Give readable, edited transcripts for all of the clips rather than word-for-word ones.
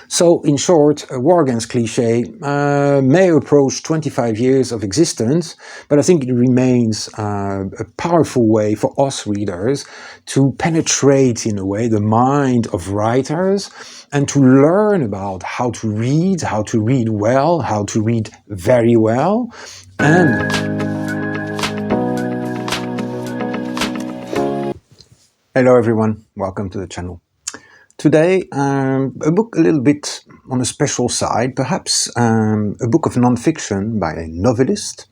So, in short, War Against Cliché may approach 25 years of existence, but I think it remains a powerful way for us readers to penetrate, in a way, the mind of writers and to learn about how to read well, how to read very well, and... Hello everyone, welcome to the channel. Today, a book a little bit on a special side, perhaps a book of non-fiction by a novelist.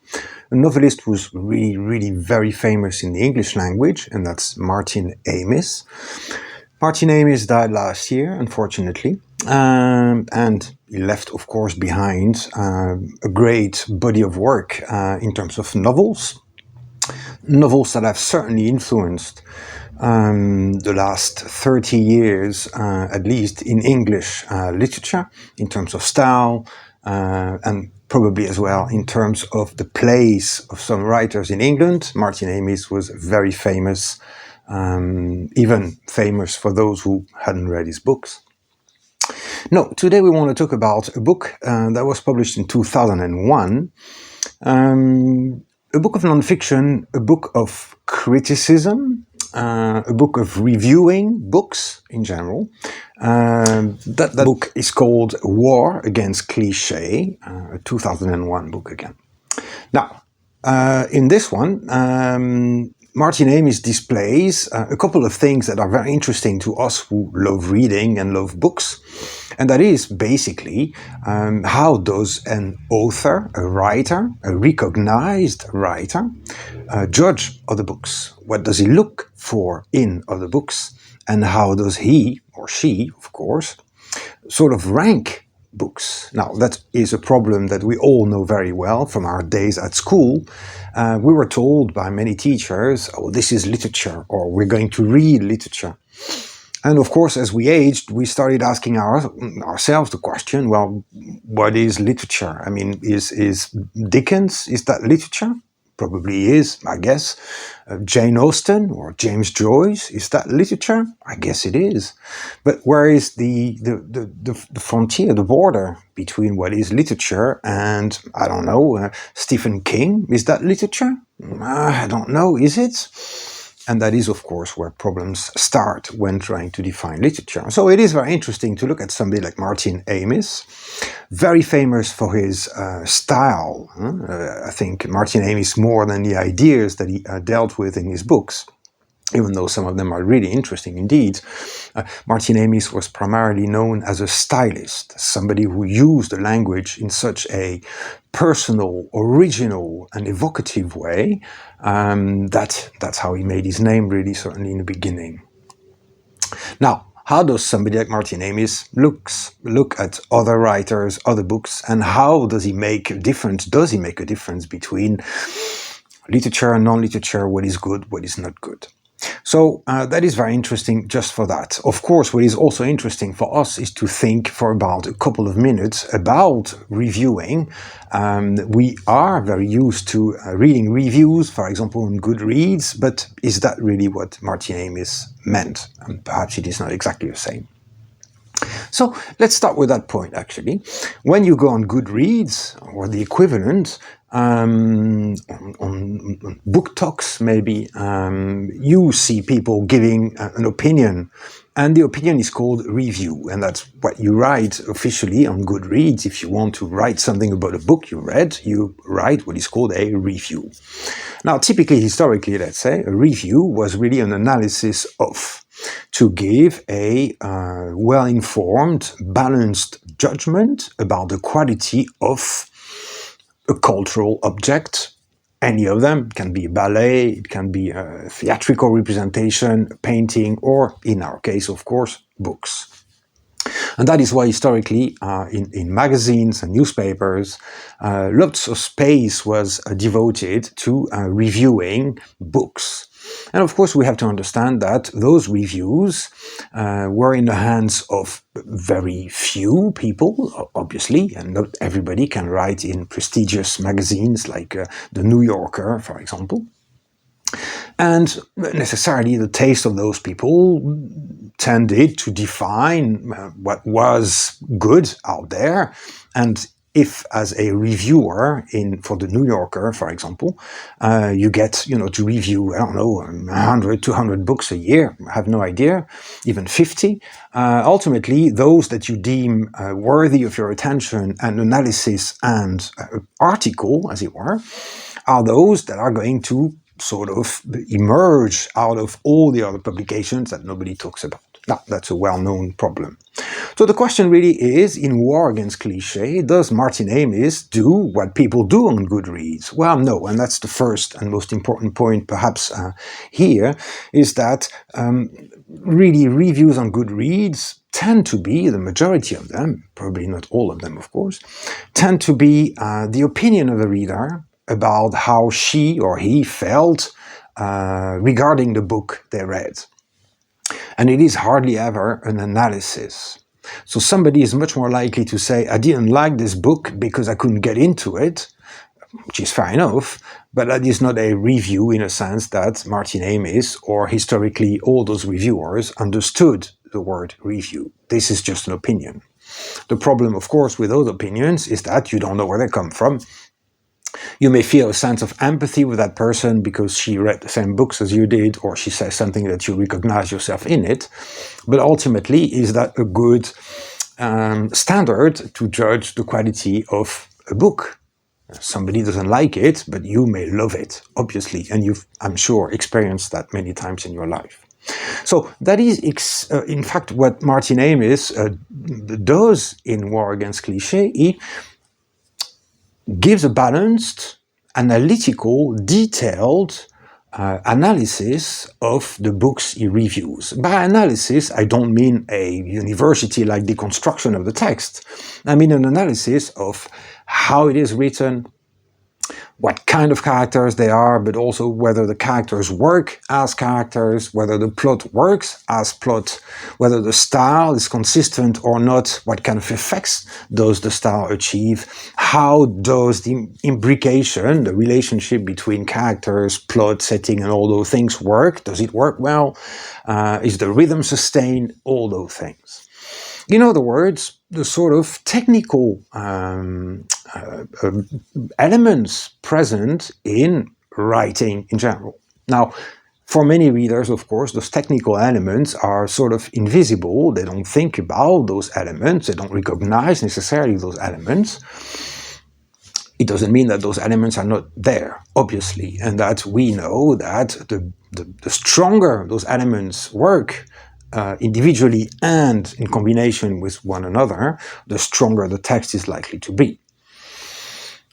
A novelist who's really very famous in the English language, and that's Martin Amis. Martin Amis died last year, unfortunately, and he left, of course, behind a great body of work in terms of novels that have certainly influenced the last 30 years, at least, in English literature, in terms of style, and probably as well in terms of the place of some writers in England. Martin Amis was very famous, even famous for those who hadn't read his books. No, today we want to talk about a book that was published in 2001, a book of non-fiction, a book of criticism, a book of reviewing books in general. That book is called War Against Cliché, a 2001 book again. Now, in this one, Martin Amis displays a couple of things that are very interesting to us who love reading and love books. And that is basically how does an author, a writer, a recognized writer, judge other books? What does he look for in other books? And how does he, or she, of course, sort of rank books? Now, that is a problem that we all know very well from our days at school. We were told by many teachers, oh, this is literature, or we're going to read literature. And of course, as we aged, we started asking ourselves the question, well, what is literature? I mean, is Dickens, is that literature? Probably is, I guess. Jane Austen or James Joyce, is that literature? I guess it is. But where is the frontier, the border between what is literature and, I don't know, Stephen King? Is that literature? I don't know, is it? And that is, of course, where problems start when trying to define literature. So it is very interesting to look at somebody like Martin Amis, very famous for his style. I think Martin Amis, more than the ideas that he dealt with in his books, even though some of them are really interesting indeed. Martin Amis was primarily known as a stylist, somebody who used the language in such a personal, original, and evocative way. That's how he made his name, really, certainly in the beginning. Now, how does somebody like Martin Amis look at other writers, other books, and how does he make a difference? Does he make a difference between literature and non-literature, what is good, what is not good? So that is very interesting just for that. Of course, what is also interesting for us is to think for about a couple of minutes about reviewing. We are very used to reading reviews, for example, on Goodreads, but is that really what Martin Amis meant? And perhaps it is not exactly the same. So let's start with that point, actually. When you go on Goodreads, or the equivalent, on book talks maybe, you see people giving an opinion, and the opinion is called review, and that's what you write officially on Goodreads. If you want to write something about a book you read, you write what is called a review. Now, typically, historically, let's say, a review was really an analysis of, to give a well-informed, balanced judgment about the quality of a cultural object. Any of them. It can be a ballet, it can be a theatrical representation, a painting, or, in our case, of course, books. And that is why historically, in magazines and newspapers, lots of space was devoted to reviewing books. And of course, we have to understand that those reviews were in the hands of very few people, obviously, and not everybody can write in prestigious magazines like The New Yorker, for example. And necessarily the taste of those people tended to define what was good out there. And if, as a reviewer for the New Yorker, for example, you get, to review, I don't know, 100, 200 books a year, I have no idea, even 50, ultimately, those that you deem worthy of your attention and analysis and article, as it were, are those that are going to sort of emerge out of all the other publications that nobody talks about. Now, that's a well-known problem. So the question really is, in War Against Cliché, does Martin Amis do what people do on Goodreads? Well, no, and that's the first and most important point perhaps here, is that really reviews on Goodreads tend to be, the majority of them, probably not all of them of course, tend to be the opinion of the reader about how she or he felt regarding the book they read. And it is hardly ever an analysis. So somebody is much more likely to say, I didn't like this book because I couldn't get into it, which is fair enough, but that is not a review in a sense that Martin Amis or historically all those reviewers understood the word review. This is just an opinion. The problem, of course, with those opinions is that you don't know where they come from. You may feel a sense of empathy with that person because she read the same books as you did, or she says something that you recognize yourself in it. But ultimately, is that a good standard to judge the quality of a book? Somebody doesn't like it, but you may love it, obviously, and you've, I'm sure, experienced that many times in your life. So that is, in fact, what Martin Amis does in War Against Cliché. He gives a balanced, analytical, detailed analysis of the books he reviews. By analysis, I don't mean a university-like deconstruction of the text. I mean an analysis of how it is written, what kind of characters they are, but also whether the characters work as characters, whether the plot works as plot, whether the style is consistent or not, what kind of effects does the style achieve, how does the imbrication, the relationship between characters, plot, setting, and all those things work? Does it work well? Is the rhythm sustained? All those things. In other words, the sort of technical elements present in writing in general. Now, for many readers, of course, those technical elements are sort of invisible. They don't think about those elements. They don't recognize necessarily those elements. It doesn't mean that those elements are not there, obviously, and that we know that the stronger those elements work, individually and in combination with one another, the stronger the text is likely to be.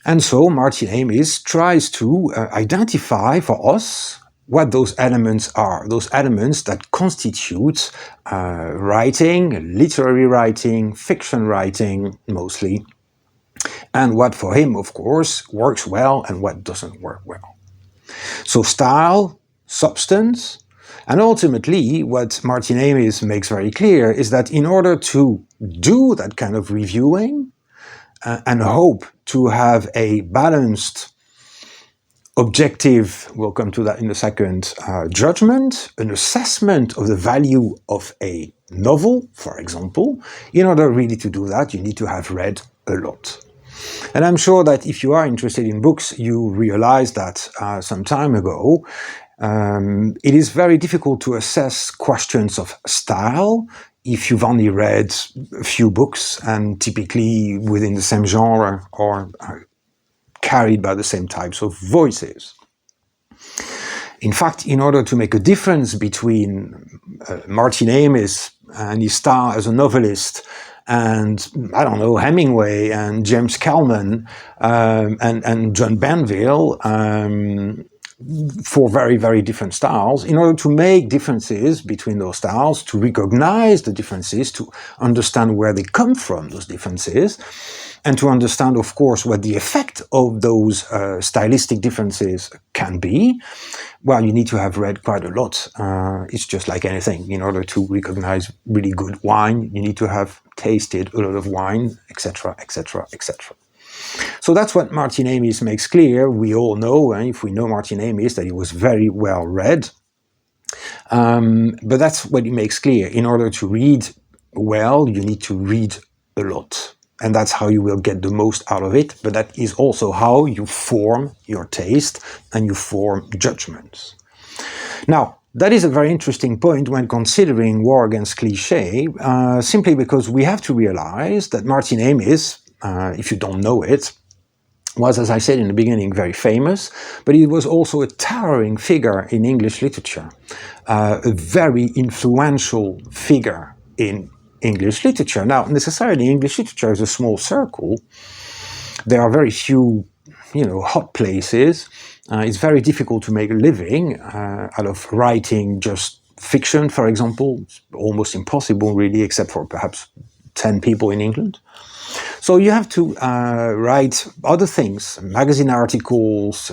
And so Martin Amis tries to identify for us what those elements are, those elements that constitute writing, literary writing, fiction writing mostly, and what for him, of course, works well and what doesn't work well. So style, substance, and ultimately, what Martin Amis makes very clear is that in order to do that kind of reviewing and hope to have a balanced, objective, we'll come to that in a second, judgment, an assessment of the value of a novel, for example, in order really to do that, you need to have read a lot. And I'm sure that if you are interested in books, you realize that some time ago, it is very difficult to assess questions of style if you've only read a few books and typically within the same genre or carried by the same types of voices. In fact, in order to make a difference between Martin Amis and his style as a novelist and, I don't know, Hemingway and James Kelman and John Banville, for very, very different styles, in order to make differences between those styles, to recognize the differences, to understand where they come from, those differences, and to understand, of course, what the effect of those stylistic differences can be, well, you need to have read quite a lot. It's just like anything. In order to recognize really good wine, you need to have tasted a lot of wine, etc., etc., etc. So that's what Martin Amis makes clear. We all know, if we know Martin Amis, that he was very well read. But that's what he makes clear. In order to read well, you need to read a lot. And that's how you will get the most out of it. But that is also how you form your taste and you form judgments. Now, that is a very interesting point when considering War Against Cliché, simply because we have to realize that Martin Amis, if you don't know it, was, as I said in the beginning, very famous, but he was also a towering figure in English literature, a very influential figure in English literature. Now, necessarily, English literature is a small circle. There are very few, hot places. It's very difficult to make a living out of writing just fiction, for example. It's almost impossible, really, except for perhaps 10 people in England. So you have to write other things, magazine articles,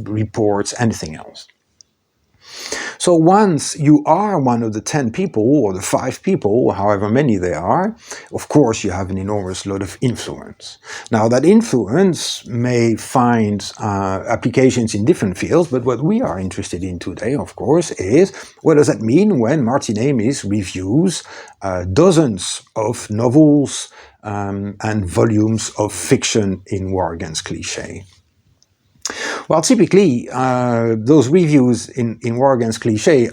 reports, anything else. So once you are one of the 10 people or the 5 people, however many they are, of course you have an enormous lot of influence. Now that influence may find applications in different fields, but what we are interested in today, of course, is what does that mean when Martin Amis reviews dozens of novels and volumes of fiction in War Against Cliché. Well, typically, those reviews in War Against Cliché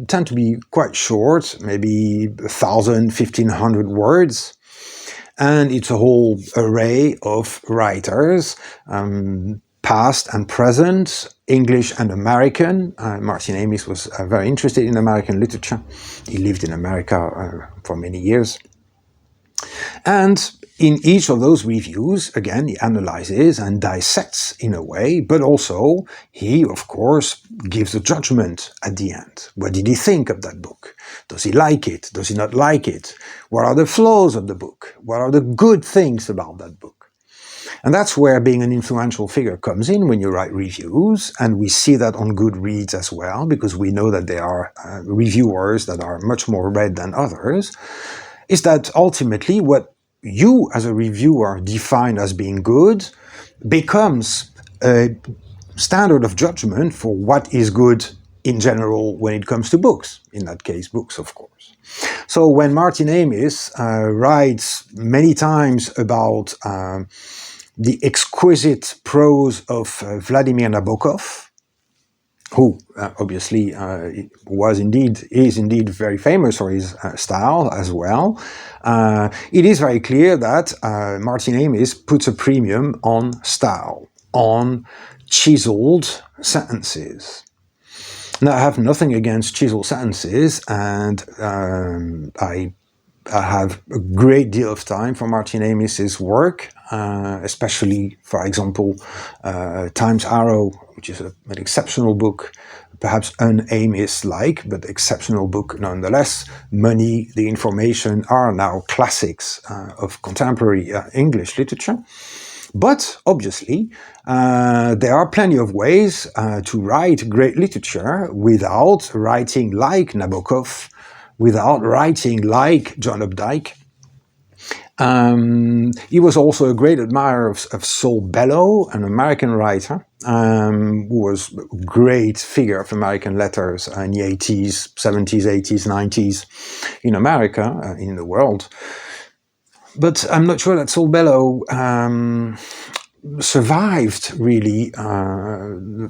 tend to be quite short, maybe 1,000, 1,500 words. And it's a whole array of writers, past and present, English and American. Martin Amis was very interested in American literature. He lived in America for many years. And in each of those reviews, again, he analyzes and dissects in a way, but also he, of course, gives a judgment at the end. What did he think of that book? Does he like it? Does he not like it? What are the flaws of the book? What are the good things about that book? And that's where being an influential figure comes in when you write reviews, and we see that on Goodreads as well, because we know that there are reviewers that are much more read than others, is that ultimately what you as a reviewer define as being good becomes a standard of judgment for what is good in general when it comes to books. In that case, books, of course. So when Martin Amis writes many times about the exquisite prose of Vladimir Nabokov, who obviously is indeed very famous for his style as well, it is very clear that Martin Amis puts a premium on style, on chiseled sentences. Now, I have nothing against chiseled sentences, and I have a great deal of time for Martin Amis's work, especially, for example, Time's Arrow, which is an exceptional book, perhaps un-Amis-like, but exceptional book nonetheless. Money, The Information are now classics of contemporary English literature. But obviously, there are plenty of ways to write great literature without writing like Nabokov, without writing like John Updike. He was also a great admirer of Saul Bellow, an American writer, who was a great figure of American letters in the 80s, 70s, 80s, 90s in America, in the world. But I'm not sure that Saul Bellow survived really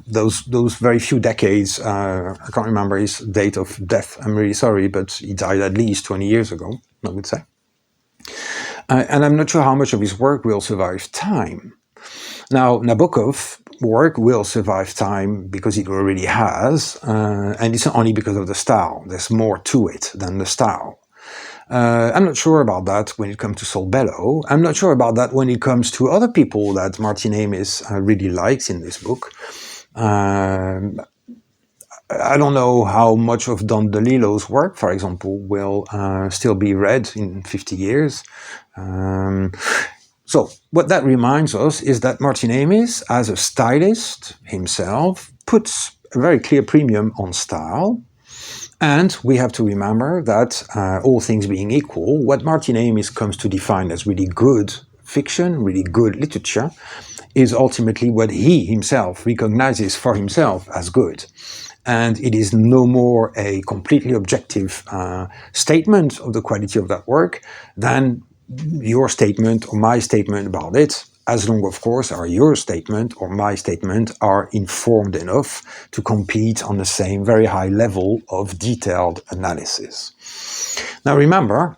those very few decades. I can't remember his date of death, I'm really sorry, but he died at least 20 years ago, I would say. And I'm not sure how much of his work will survive time. Now, Nabokov's work will survive time because it already has, and it's not only because of the style. There's more to it than the style. I'm not sure about that when it comes to Saul Bellow. I'm not sure about that when it comes to other people that Martin Amis really likes in this book. I don't know how much of Don DeLillo's work, for example, will still be read in 50 years. So what that reminds us is that Martin Amis, as a stylist himself, puts a very clear premium on style. And we have to remember that all things being equal, what Martin Amis comes to define as really good fiction, really good literature, is ultimately what he himself recognizes for himself as good. And it is no more a completely objective statement of the quality of that work than your statement or my statement about it, as long, of course, as your statement or my statement are informed enough to compete on the same very high level of detailed analysis. Now remember,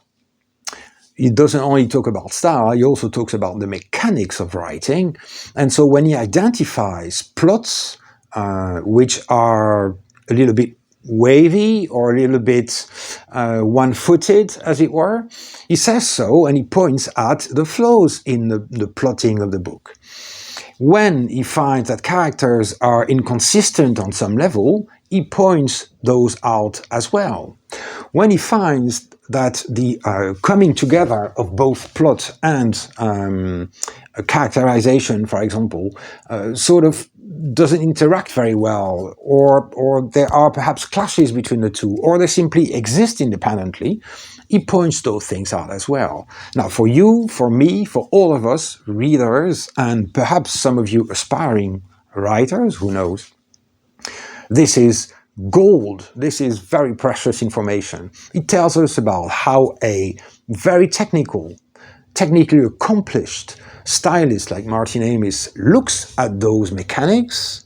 he doesn't only talk about style, he also talks about the mechanics of writing. And so when he identifies plots which are a little bit wavy or a little bit one-footed, as it were, he says so, and he points at the flaws in the plotting of the book. When he finds that characters are inconsistent on some level, he points those out as well. When he finds that the coming together of both plot and characterization, for example, sort of doesn't interact very well, or there are perhaps clashes between the two, or they simply exist independently, he points those things out as well. Now, for you, for me, for all of us readers, and perhaps some of you aspiring writers, who knows, this is gold. This is very precious information. It tells us about how a very technically accomplished stylist like Martin Amis looks at those mechanics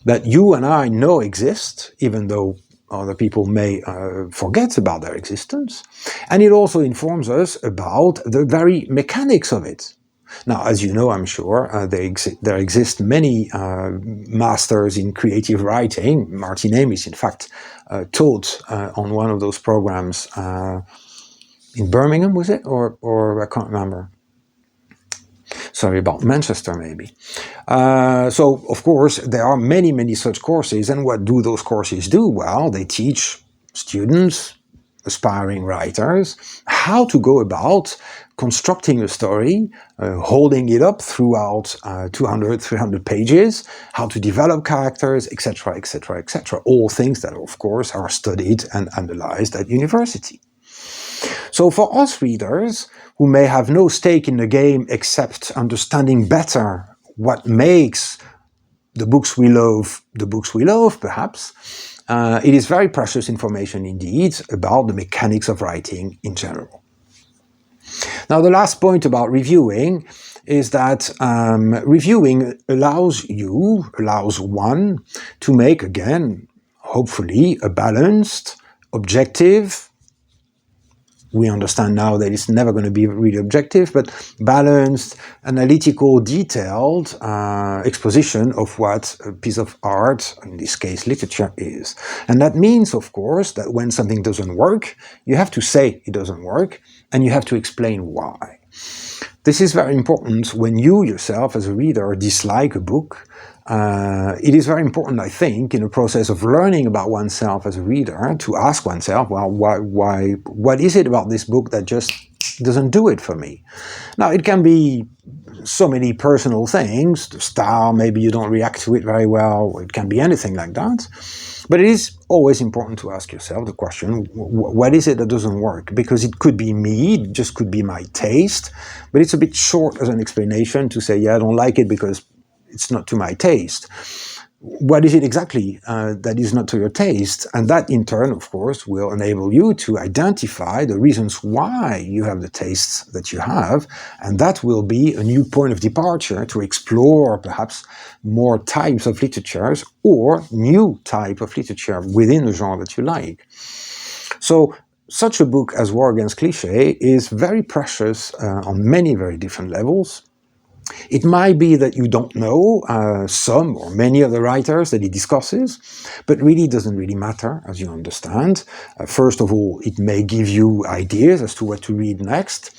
that you and I know exist, even though other people may forget about their existence. And it also informs us about the very mechanics of it. Now, as you know, I'm sure, there exist many masters in creative writing. Martin Amis, in fact, taught on one of those programs in Birmingham, was it? Or I can't remember. Sorry, about Manchester, maybe. So, of course, there are many, many such courses. And what do those courses do? Well, they teach students, aspiring writers, how to go about constructing a story, holding it up throughout 200, 300 pages, how to develop characters, etc., etc., etc. All things that, of course, are studied and analyzed at university. So for us readers, who may have no stake in the game except understanding better what makes the books we love, perhaps, it is very precious information indeed about the mechanics of writing in general. Now, the last point about reviewing is that reviewing allows one to make, again, hopefully, a balanced, objective, we understand now that it's never going to be really objective, but balanced, analytical, detailed exposition of what a piece of art, in this case literature, is. And that means, of course, that when something doesn't work, you have to say it doesn't work, and you have to explain why. This is very important when you yourself, as a reader, dislike a book. It is very important, I think, in the process of learning about oneself as a reader, to ask oneself, well, what is it about this book that just doesn't do it for me? Now, it can be so many personal things. The style, maybe you don't react to it very well. It can be anything like that. But it is always important to ask yourself the question, what is it that doesn't work? Because it could be me, it just could be my taste, but it's a bit short as an explanation to say, yeah, I don't like it because it's not to my taste. What is it exactly that is not to your taste? And that, in turn, of course, will enable you to identify the reasons why you have the tastes that you have, and that will be a new point of departure to explore perhaps more types of literatures or new type of literature within the genre that you like. So, such a book as War Against Cliché is very precious on many very different levels. It might be that you don't know some or many of the writers that he discusses, but really doesn't really matter, as you understand. First of all, it may give you ideas as to what to read next.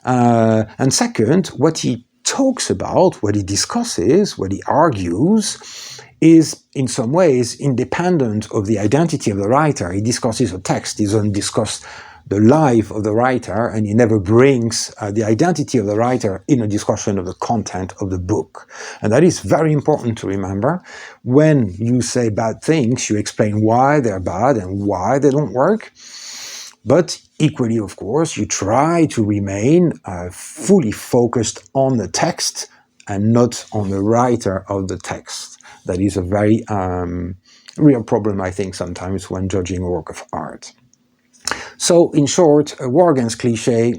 And second, what he talks about, what he discusses, what he argues, is in some ways independent of the identity of the writer. He discusses a text, he doesn't discuss the life of the writer, and he never brings the identity of the writer in a discussion of the content of the book. And that is very important to remember. When you say bad things, you explain why they're bad and why they don't work. But equally, of course, you try to remain fully focused on the text and not on the writer of the text. That is a very real problem, I think, sometimes when judging a work of art. So, in short, War Against Cliché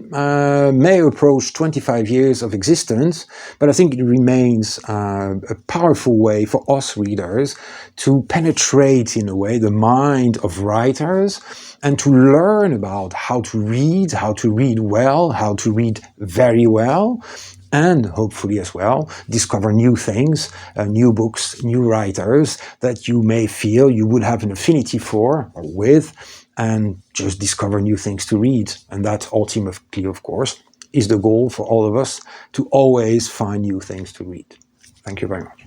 may approach 25 years of existence, but I think it remains a powerful way for us readers to penetrate, in a way, the mind of writers and to learn about how to read well, how to read very well, and hopefully as well discover new things, new books, new writers that you may feel you would have an affinity for or with, and just discover new things to read. And that ultimately, of course, is the goal for all of us, to always find new things to read. Thank you very much.